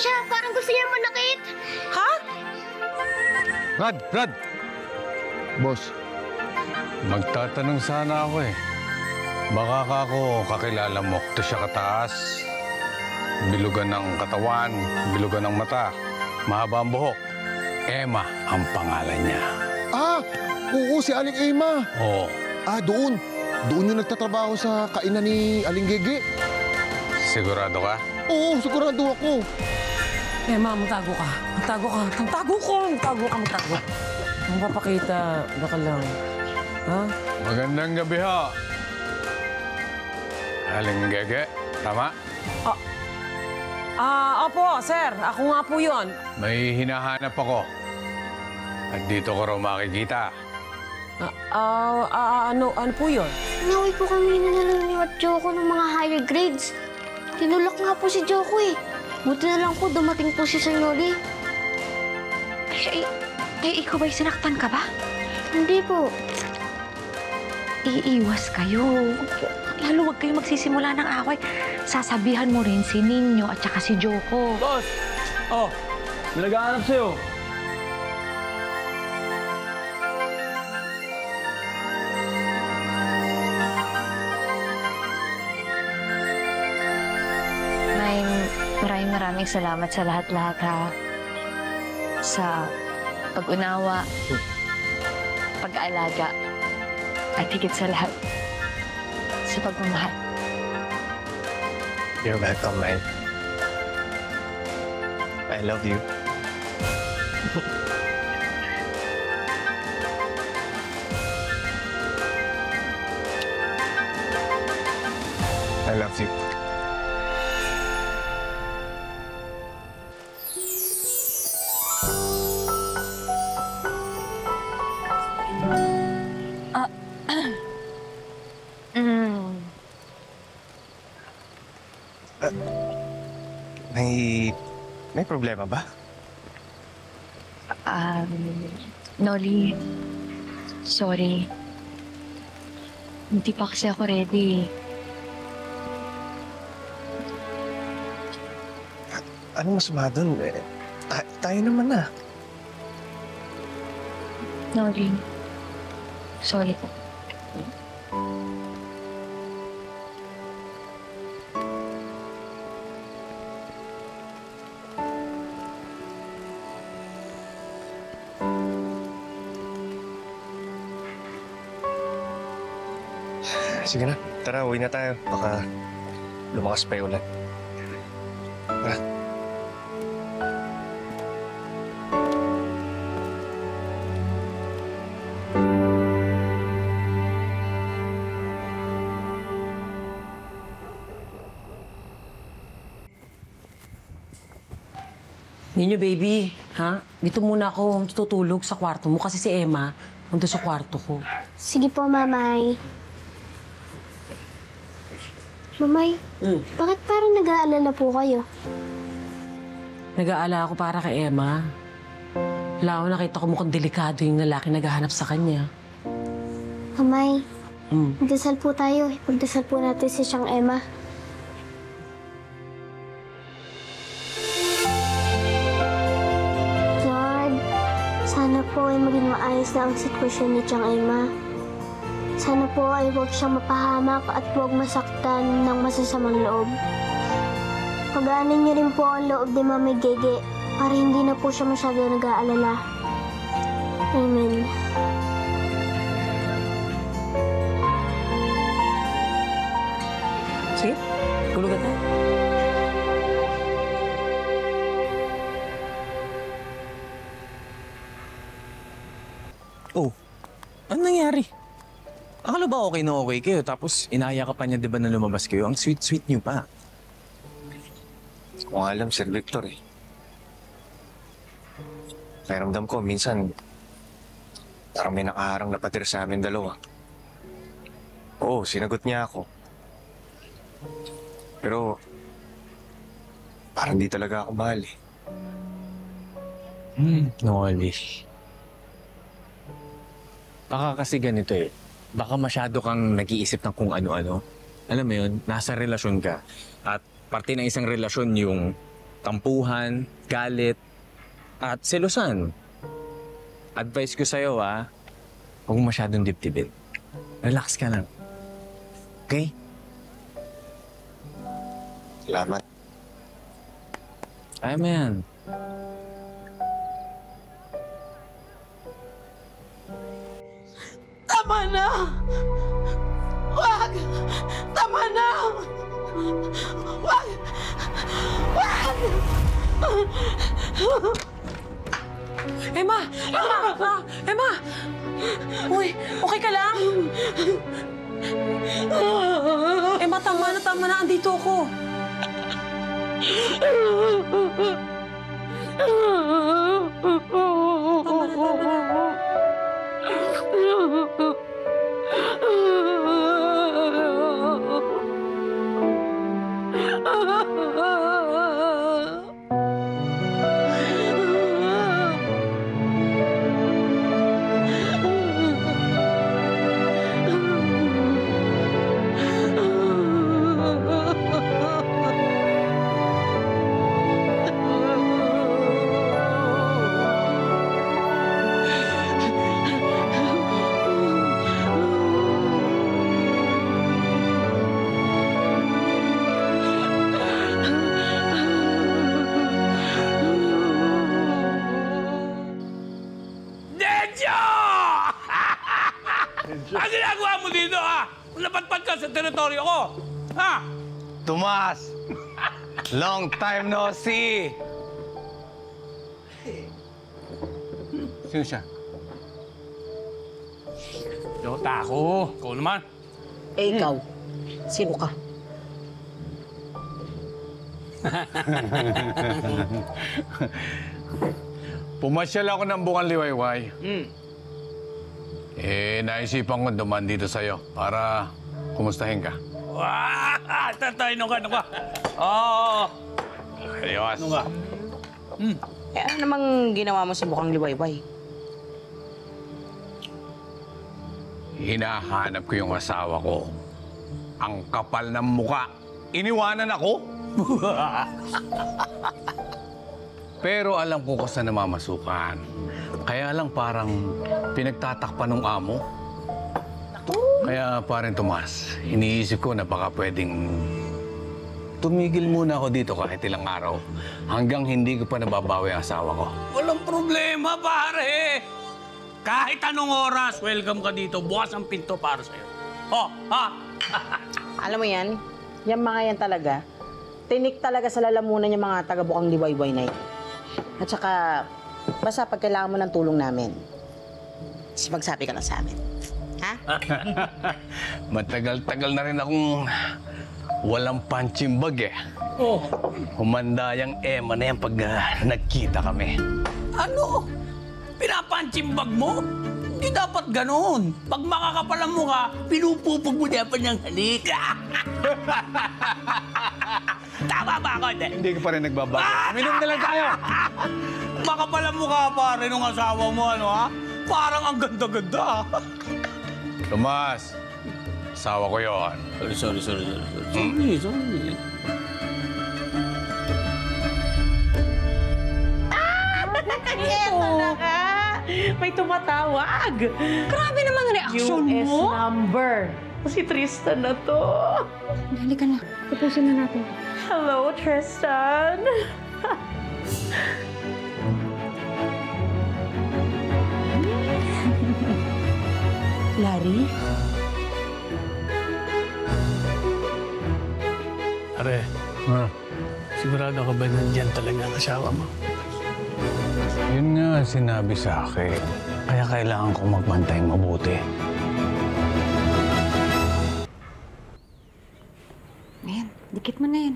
siya. Parang gusto niya manakit. Ha? Brad! Boss. Magtatanong sana ako eh. Baka ka ako kakilala mo. Ito siya kataas. Bilugan ng katawan, bilugan ng mata. Mahaba ang buhok. Emma ang pangalan niya. Ah! Oo, si Aling Emma. Oo. Ah, doon. Doon yung nagtatrabaho sa kainan ni Aling Gege. Sigurado ka? Oo, sigurado ako. Emma, magtago ka. Magtago ka. Magtago ka. Ang papakita, baka lang. Ha? Magandang gabi ho. Aling Gege, tama? Opo, sir. Ako nga po yun. May hinahanap ako. At dito ko raw makikita. Ano po yun? Naway po kami ni at Joko ng mga higher grades. Tinulak nga po si Joko eh. Buti na lang po dumating po si Sir Noli. Ikaw ba'y sinaktan ka ba? Hindi po. Iiwas kayo. Lalo wag kayo magsisimula ng away. Sasabihan mo rin si Ninyo at saka si Joko. Boss! Oh, may nag-aanap sa'yo. Maraming salamat sa lahat-lahat, ha. Sa pag-unawa, pag-aalaga, at higit sa lahat, sa pagmamahal. You're welcome, man. I love you. I love you. May problema ba? Noli, sorry. Hindi pa kasi ako ready. Ano masama dun? Tayo naman na. Noli, sorry po. Sige na, tara, uwi na tayo. Baka lumakas pa yung ulan. Tara. Ninyo, baby. Ha? Dito muna ako tutulog sa kwarto mo kasi si Emma nandun sa kwarto ko. Sige po, Mamay. Mamay, bakit parang nag-aalala po kayo? Nag-aala ako para kay Emma. Wala ko nakita ko mukhang delikado yung lalaki naghahanap sa kanya. Mamay, magdasal po tayo. Magdasal po natin si siyang Emma. Lord, sana po ay maging maayos na ang sitwasyon ni siyang Emma. Sana po ay huwag siyang mapahamak at huwag masaktan ng masasamang loob. Pagaanin niyo rin po ang loob ni Mami Gege para hindi na po siya masyado nag-aalala. Amen. Sige, tulugan na. Oh, ano nangyari? Akala ba okay na okay kayo? Tapos inaya ka pa niya, di ba, na lumabas kayo? Ang sweet-sweet niyo pa. Hindi ko nga alam, Sir Victor eh. Pakiramdam ko, minsan, parang may nakaharang na patir sa amin dalawa. Oo, sinagot niya ako. Pero, parang di talaga ako mahal eh. Noli. Baka kasi ganito eh. Baka masyado kang nag-iisip ng kung ano-ano. Alam mo yun, nasa relasyon ka. At parte ng isang relasyon yung tampuhan, galit, at selosan. Advice ko sa'yo, huwag mo masyadong dibdibin. Relax ka lang. Okay? Salamat. Kaya mo yan. Tama na! Wag! Tama na! Wag! Wag! Emma! Emma! Emma! Uy, okay ka lang? Emma, tama na. Andito ako. Tama na. Ang ginagawa mo dito, ha? Napatpat ka sa teritoryo ko, ha? Tomas! Long time no see! Sino siya? Yota ako. Ikaw naman. Eh, ikaw. Sino ka? Pumasyal ako ng Bukang Liwayway. Naisipan ko duman dito sa'yo para kumustahin ka. Wah! Tatay, ano ka? Oo. Ayos. Ano ka? Eh, ano namang ginawa mo sa Bukang Liwayway? Hinahanap ko yung asawa ko. Ang kapal ng muka. Iniwanan ako. Pero alam ko kung saan namamasukan. Kaya lang parang pinagtatakpan ng amo. Kaya parin Tomas, iniisip ko na baka pwedeng tumigil muna ako dito kahit ilang araw hanggang hindi ko pa nababawi ang asawa ko. Walang problema, pare. Kahit anong oras, welcome ka dito. Bukas ang pinto para sa'yo. Oh, ha? Alam mo yan? Yung mga yan talaga. Tinik talaga sa lalamunan yung mga taga-Bukang Liwayway na yun. At saka, basta pag kailangan mo ng tulong namin, magsabi ka lang sa amin. Ha? Matagal-tagal na rin akong walang punching bag eh. Oh. Humanda yung Emma na yan pag nagkita kami. Ano? Pinapanchimbag mo? Hindi dapat ganon. Pag makakapal ang mukha, pinupupog mo niya pa niyang halika. Tama ba ako? Hindi ka pa rin nagbabago. Minom na lang tayo. Makapal ang mukha pare nung asawa mo, ano ha? Parang ang ganda-ganda. Tomas, asawa ko yon. Sorry. Eto na ka! May tumatawag! Grabe naman ang reaksyon US mo. number. Si Tristan na to. Halika na. Tapusin na natin. Hello, Tristan. Larry? Pare, sigurado ka ba nandyan talaga ang asawa mo? Yun nga ang sinabi sa akin. Kaya kailangan ko magbantay mabuti. Ayan, dikit mo na yan.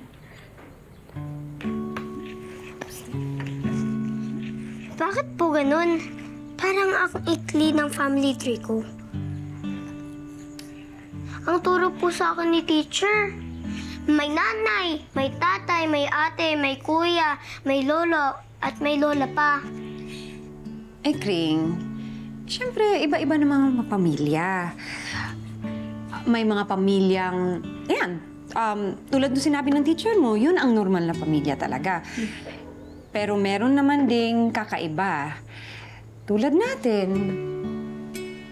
Bakit po ganun? Parang ang ikli ng family tree ko. Ang turo po sa akin ni teacher. May nanay, may tatay, may ate, may kuya, may lolo, at may lola pa. Eh, Kring, siyempre, iba-iba namang mga pamilya. May mga pamilyang, yan, tulad ng sinabi ng teacher mo, yun ang normal na pamilya talaga. Pero meron naman ding kakaiba. Tulad natin.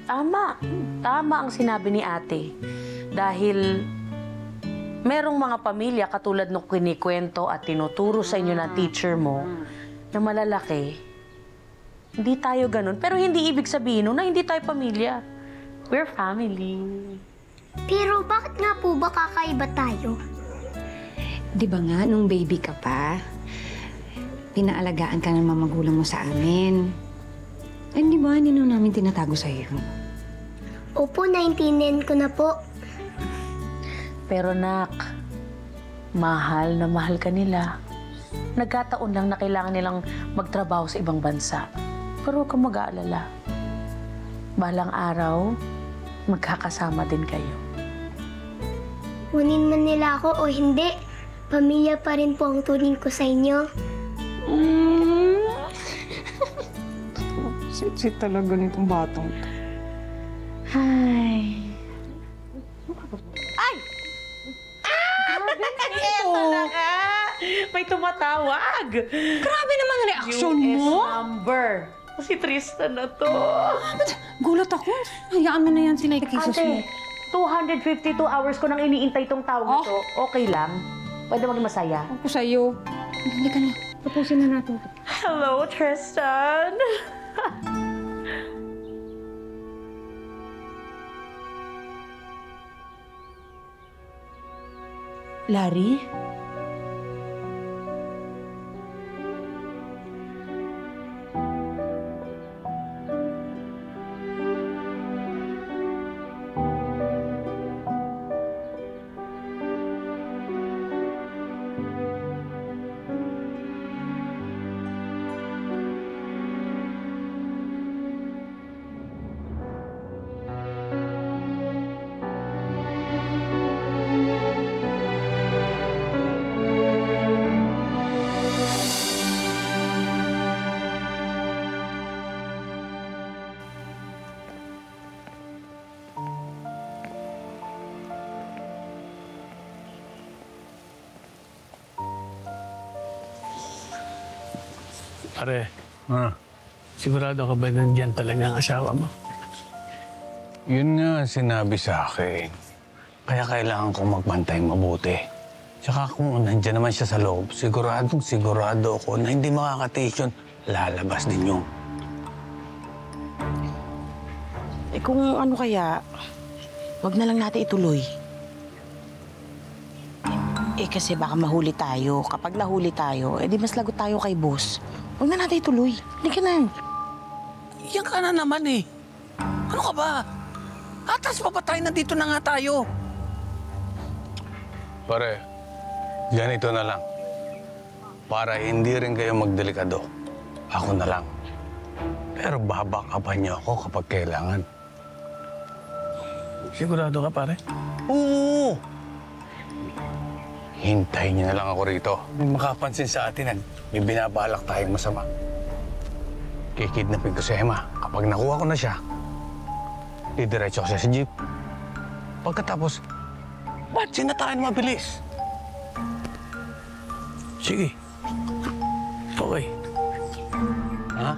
Tama. Tama ang sinabi ni ate. Dahil merong mga pamilya katulad ng kinikwento at tinuturo sa inyo ng teacher mo na malalaki. Hindi tayo ganun. Pero hindi ibig sabihin nun na hindi tayo pamilya. We're family. Pero bakit nga po ba kakaiba tayo? Di ba nga, nung baby ka pa, pinaalagaan ka ng mga magulang mo sa amin. Eh, di ba, hindi namin tinatago sa'yo. Opo, naintindihan ko na po. Pero nak, mahal na mahal ka nila. Nagkataon lang na kailangan nilang magtrabaho sa ibang bansa. Pero huwag kang mag-aalala. Balang araw, magkakasama din kayo. Kunin man nila ako o hindi, pamilya pa rin po ang turing ko sa inyo. Sweet talaga nitong batang to. Ay. Ay! Grabe na ito! May tumatawag! Grabe naman ang reaksyon US mo! number. Si Tristan na to. Gulat ako. Hayaan mo na yan sila ikikisos mo. Ate, 252 hours ko nang iniintay itong tawag na to. Okay lang? Pwede maging masaya? Ako sa'yo. Hindi ka na. Tapusin na natin. Hello, Tristan. Larry? Pare, sigurado ka ba nandiyan talaga ang asawa mo? Yun nga sinabi sa akin. Kaya kailangan kong magbantay mabuti. Tsaka kung nandiyan naman siya sa loob, sigurado ako na hindi makakatiis yun, lalabas din yun. Eh kung ano kaya, wag na lang natin ituloy. Eh kasi baka mahuli tayo. Kapag nahuli tayo, eh di mas lagot tayo kay boss. Huwag na natin ituloy. Hindi ka na. Yan ka na naman eh. Ano ka ba? Atas pa ba tayo? Nandito na nga tayo. Pare, ganito na lang. Para hindi rin kayo magdelikado, ako na lang. Pero babakapan niyo ako kapag kailangan. Sigurado ka, pare? Oo! Hintayin niyo na lang ako rito. May makapansin sa atin na may binabalak tayong masama. Kikidnapin ko si Emma. Kapag nakuha ko na siya, didiretso ko siya sa jeep. Pagkatapos, batsin na tayo mabilis. Sige. Okay. Ha?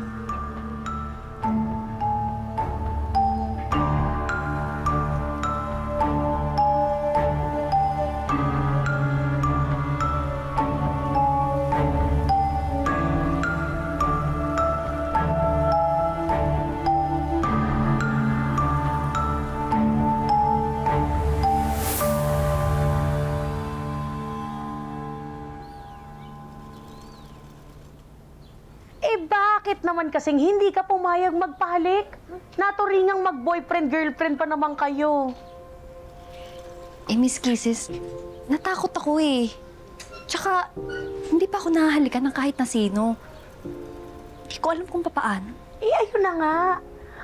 Bakit naman kasing hindi ka pumayag magpahalik? Naturingang mag-boyfriend-girlfriend pa naman kayo. Eh, Miss Kisses, natakot ako eh. Tsaka, hindi pa ako nahahalikan ng kahit na sino. Hindi ko alam kung papaano. Eh, ayun na nga.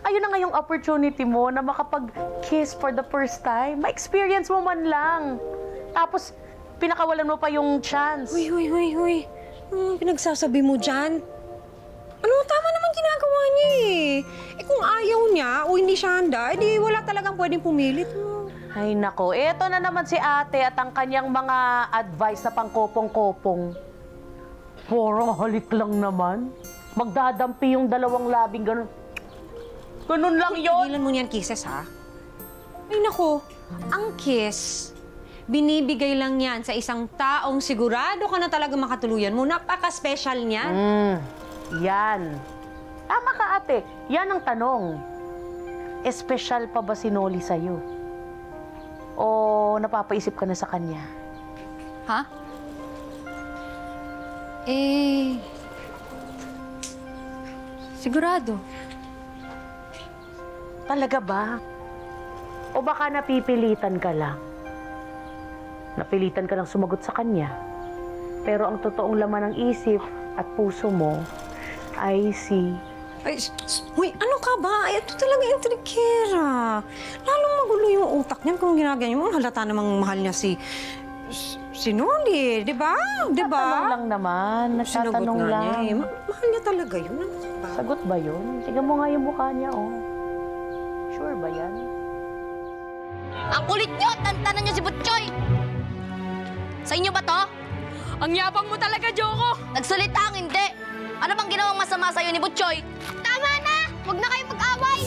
Ayun na nga yung opportunity mo na makapag-kiss for the first time. Ma-experience mo man lang. Tapos, pinakawalan mo pa yung chance. Huy. Pinagsasabi mo dyan? Ano, tama naman ginagawa niya eh. Eh kung ayaw niya o hindi siya handa, edi wala talagang pwedeng pumilit. Ay nako, eto na naman si ate at ang kanyang mga advice na pangkopong-kopong. Puro halik lang naman. Magdadampi yung dalawang labing ganun. Ganun lang yun. Tigilan mo niyan kisses, ha? Ay, nako. Ang kiss, binibigay lang yan sa isang taong sigurado ka na talaga makatuluyan mo. Napaka-special niyan. Yan. Tama ka, ate. Yan ang tanong. Espesyal pa ba si Noli sa'yo? O napapaisip ka na sa kanya? Ha? Sigurado. Talaga ba? O baka napipilitan ka lang? Napilitan ka lang sumagot sa kanya. Pero ang totoong laman ng isip at puso mo ay si... Ay, uy, ano ka ba? Ay, ito talaga yung trikera. Lalong magulo yung utak niyan kung ginaganyan mo. Halata namang mahal niya si Noli, di ba? Di ba? Nagtatanong lang naman. Nagtatanong Sinagot nga lang. niya eh. Mahal niya talaga yun. Ano ka ba? Sagot ba yun? Tingnan mo nga yung mukha niya, oh. Sure ba yan? Ang kulit nyo! Tantanan nyo si Butchoy! Sa inyo ba to? Ang yapang mo talaga, Joko! Nagsalita ang hindi! Ano bang ginawang masama sa'yo ni Butchoy? Tama na! Huwag na kayo mag-away!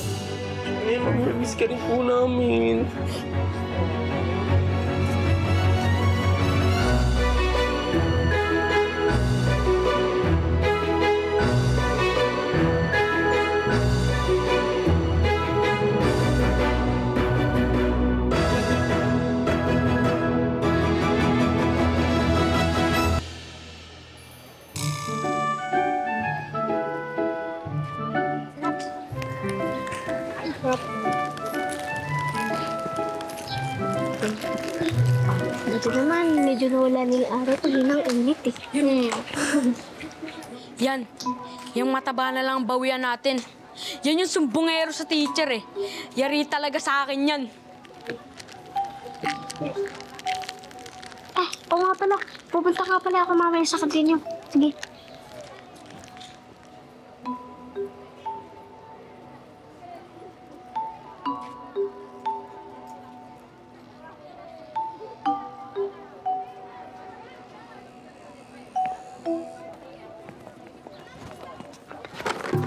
Miss ka rin po namin. Ito naman, medyo nawala na yung araw. Tuloy ng init eh. Yan. Yung mataba na lang ang bawian natin. Yan yung sumbongero sa teacher eh. Yari talaga sa akin yan. Oo nga pala. Pupunta ka pala ako mamaya sa kantin niyo. Sige.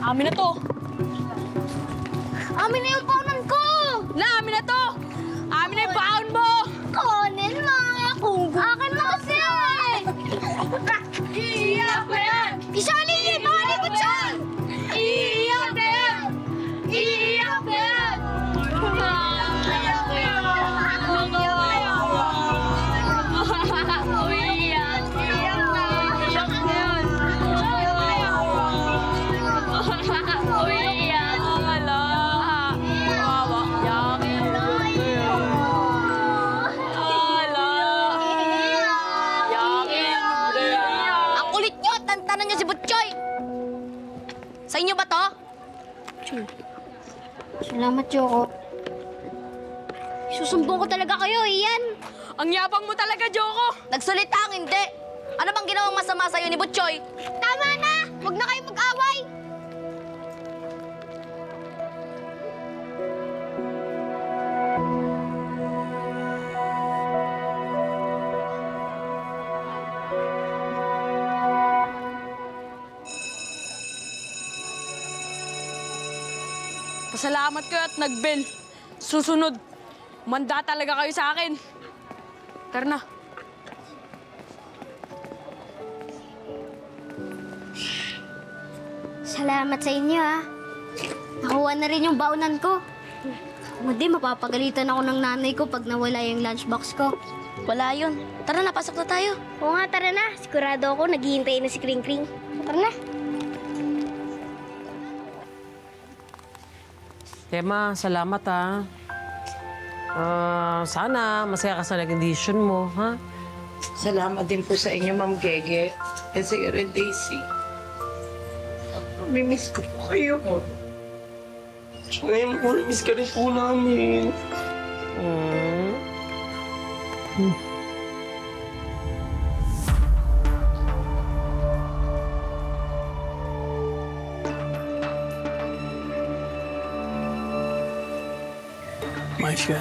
Amin na to. Amin na yung paunan ko! Amin na to! Amin na yung baon mo! Kunin mo ang kunggo. Akin mo kasi! Iiyak na yan! Isali! Mahali ko dyan! Iiyak na yan! Iiyak na yan! Iiyak na yan! Umiiyak! Iiyak na! Iiyak na yan! Umiiyak! Wala. Kawawa. Yakin. Wala. Yakin. Ang kulit nyo! Tantanan nyo si Butchoy! Sa inyo ba to? Salamat, Joko. Susumbong ko talaga kayo, Ian! Ang yapang mo talaga, Joko! Nagsalita ang hindi! Ano bang ginawang masama sa'yo ni Butchoy? Tama na! Huwag na kayo mag-away! Pasalamat kayo at nag-bell. Susunod, manda talaga kayo sa akin. Tara na. Salamat sa inyo, ha. Nakuha na rin yung baonan ko. Hindi, mapapagalitan ako ng nanay ko pag nawala yung lunchbox ko. Wala yun. Tara na, pasok na tayo. Oo nga, tara na. Sigurado ako, naghihintay na si Kring Kring. Tara na. Tema, salamat ha. Sana masaya ka sa naging decision mo, ha? Salamat din po sa inyo, Ma'am Gege. At sa iyo rin, Daisy. Mimiss ko po kayo. Ngayon po, miss ka rin po namin. Masya,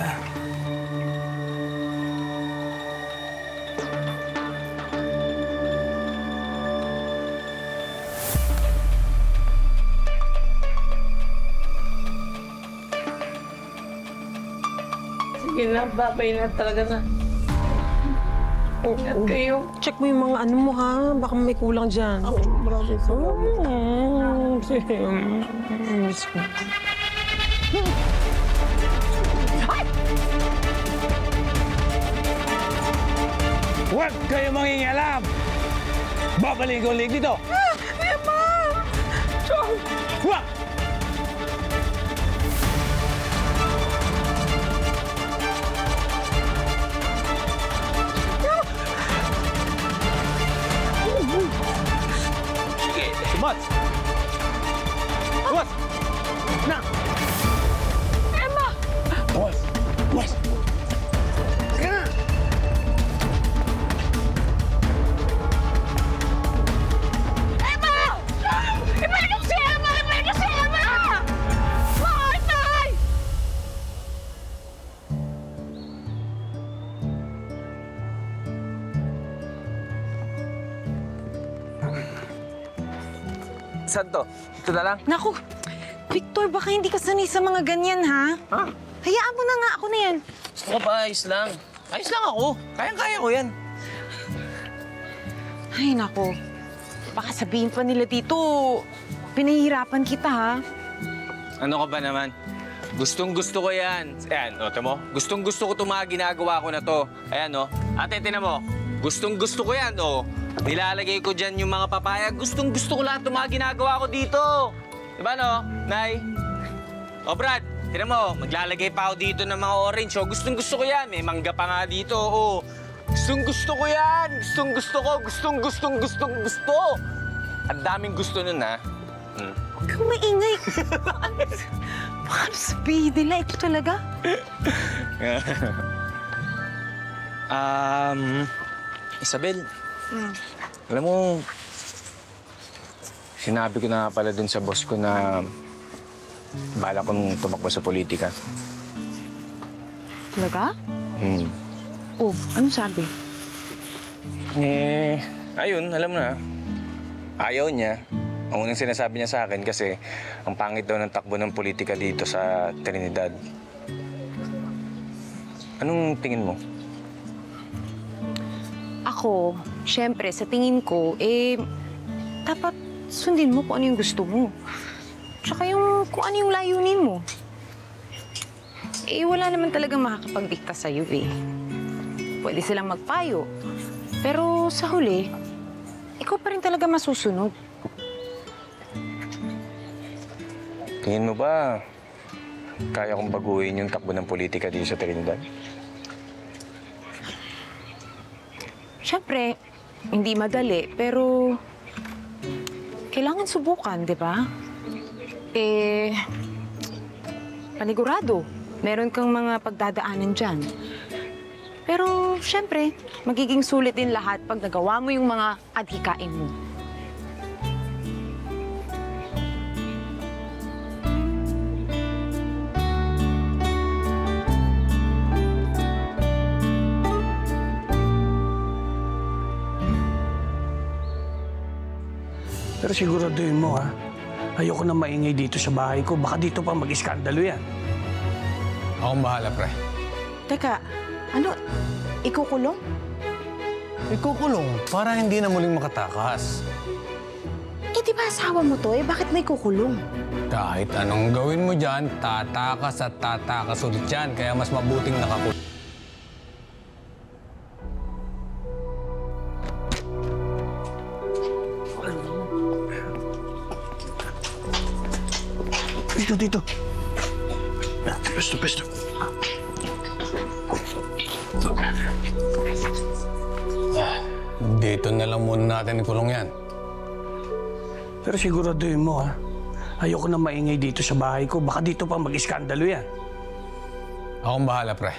Sige na, babay na talaga na. Ingat kayo. Check mo yung mga ano mo, ha? Baka may kulang dyan. Maraming salamat. Huwag kayo mangingialam! Babalik ko ulit dito! Emma! Chong! Huwag! Sige, sumat! Sumat! Na! Emma! Buwas! Buwas! Sige na! Emma! Ipanik si Emma! Ipanik si Emma! Bakit, Tay? Saan to? Ito na lang? Naku, Victor, baka hindi ka sanay sa mga ganyan, ha? Ha? Hayaan mo na nga ako na yan. Gusto ko ba? Ayos lang. Ayos lang ako. Kayang-kaya ko yan. Ay, naku. Baka sabihin pa nila dito, pinahihirapan kita, ha? Ano ka ba naman? Gustong-gusto ko yan. Ayan, o, mo. Gustong-gusto ko itong mga ginagawa ko na to. Ayan, o. Ate, tinan mo. Gustong-gusto ko yan, o. Nilalagay ko dyan yung mga papaya. Gustong-gusto ko lahat itong mga ginagawa ko dito. Diba, no? Nay? O, Brad, tinan mo. Maglalagay pa ako dito ng mga orange, o. Gustong-gusto ko yan. May mangga pa nga dito, o. Gustong-gusto ko yan. Gustong-gusto ko. Gustong-gusto. Ang daming gusto nun, ha? Huwag kang maingay. Baka sabihin nila, ito talaga. Isabel, alam mo, sinabi ko na pala dun sa boss ko na bala kong tumakbo sa politika. Talaga? Oh, anong sabi? Ayun, alam mo na. Ayaw niya. Ang unang sinasabi niya sa akin kasi ang pangit daw ng takbo ng politika dito sa Trinidad. Anong tingin mo? Ako, syempre, sa tingin ko, dapat sundin mo kung ano yung gusto mo. Tsaka kung ano yung layunin mo. Wala naman talagang makakapagbikta sa'yo, Pwede silang magpayo. Pero sa huli, ikaw pa rin talaga masusunod. Tingin mo ba kaya kong baguhin yung takbo ng politika dito sa Trinidad? Siyempre, hindi madali, pero kailangan subukan, di ba? Panigurado, meron kang mga pagdadaanan dyan. Pero, siyempre, magiging sulit din lahat pag nagawa mo yung mga adhikain mo. Pero siguraduhin mo, ha? Ayoko na maingay dito sa bahay ko. Baka dito pa mag-iskandalo yan. Akong bahala, pre. Teka, ano? Ikukulong? Ikukulong para hindi na muling makatakas. Di ba asawa mo to? Bakit may kukulong? Kahit anong gawin mo dyan, tatakas at tatakas ulit yan. Kaya mas mabuting nakakulong. Dito. Pesto. Dito na lang muna natin ikulong yan. Pero siguraduhin mo, ha? Ayoko na maingay dito sa bahay ko. Baka dito pa mag-iskandalo yan. Akong bahala, pre.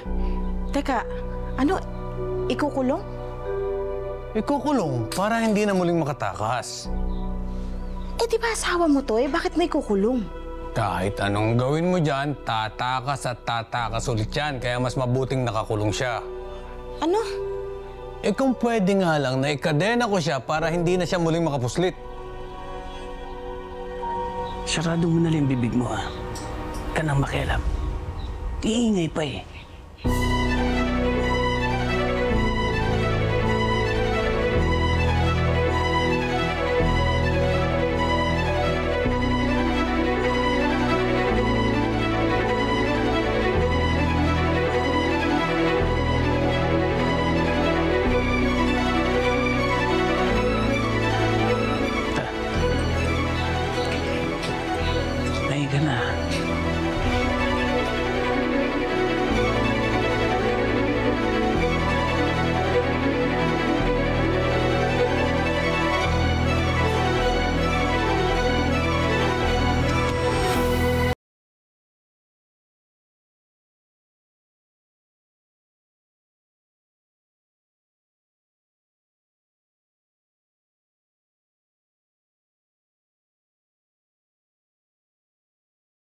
Teka, ano? Ikukulong? Ikukulong para hindi na muling makatakas. Di ba asawa mo to? Bakit may kukulong? Kahit anong gawin mo dyan, tatakas at tatakas ulit yan. Kaya mas mabuting nakakulong siya. Ano? Kung pwede nga lang na ikadena ko siya para hindi na siya muling makapuslit. Sarado mo na lang yung bibig mo, ha? Ka nang makialam. Iingay pa,